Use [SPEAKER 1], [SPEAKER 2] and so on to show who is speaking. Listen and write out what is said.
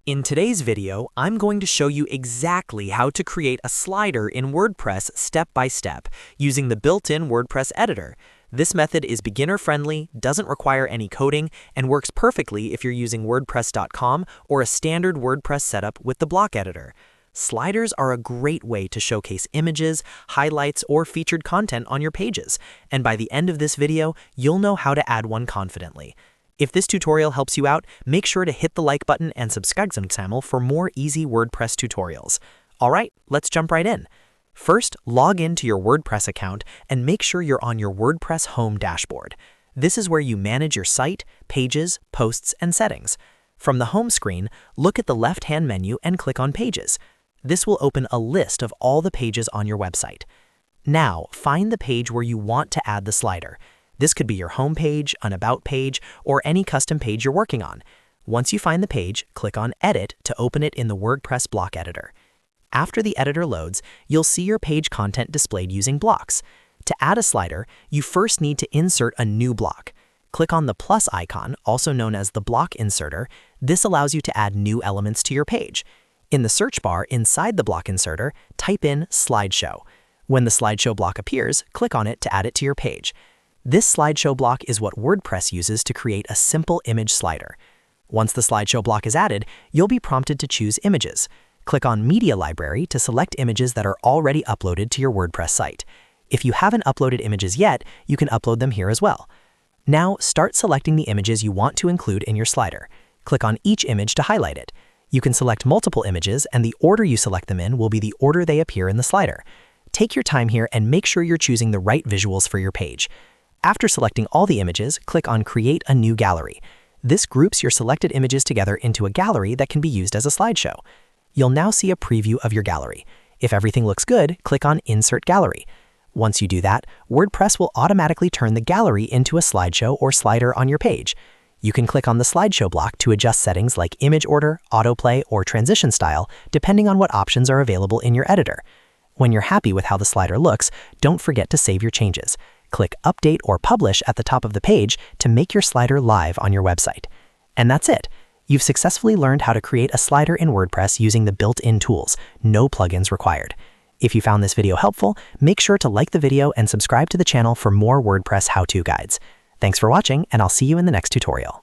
[SPEAKER 1] In today's video, I'm going to show you exactly how to create a slider in WordPress step by step using the built-in WordPress editor. This method is beginner-friendly, doesn't require any coding, and works perfectly if you're using WordPress.com or a standard WordPress setup with the block editor. Sliders are a great way to showcase images, highlights, or featured content on your pages, and by the end of this video, you'll know how to add one confidently. If this tutorial helps you out, make sure to hit the like button and subscribe to the channel for more easy WordPress tutorials. Alright, let's jump right in. First, log into your WordPress account and make sure you're on your WordPress home dashboard. This is where you manage your site, pages, posts, and settings. From the home screen, look at the left-hand menu and click on Pages. This will open a list of all the pages on your website. Now, find the page where you want to add the slider. This could be your home page, an about page, or any custom page you're working on. Once you find the page, click on Edit to open it in the WordPress block editor. After the editor loads, you'll see your page content displayed using blocks. To add a slider, you first need to insert a new block. Click on the plus icon, also known as the block inserter. This allows you to add new elements to your page. In the search bar inside the block inserter, type in slideshow. When the slideshow block appears, click on it to add it to your page. This slideshow block is what WordPress uses to create a simple image slider. Once the slideshow block is added, you'll be prompted to choose images. Click on Media Library to select images that are already uploaded to your WordPress site. If you haven't uploaded images yet, you can upload them here as well. Now, start selecting the images you want to include in your slider. Click on each image to highlight it. You can select multiple images, and the order you select them in will be the order they appear in the slider. Take your time here and make sure you're choosing the right visuals for your page. After selecting all the images, click on Create a New Gallery. This groups your selected images together into a gallery that can be used as a slideshow. You'll now see a preview of your gallery. If everything looks good, click on Insert Gallery. Once you do that, WordPress will automatically turn the gallery into a slideshow or slider on your page. You can click on the slideshow block to adjust settings like image order, autoplay, or transition style, depending on what options are available in your editor. When you're happy with how the slider looks, don't forget to save your changes. Click Update or Publish at the top of the page to make your slider live on your website. And that's it. You've successfully learned how to create a slider in WordPress using the built-in tools, no plugins required. If you found this video helpful, make sure to like the video and subscribe to the channel for more WordPress how-to guides. Thanks for watching, and I'll see you in the next tutorial.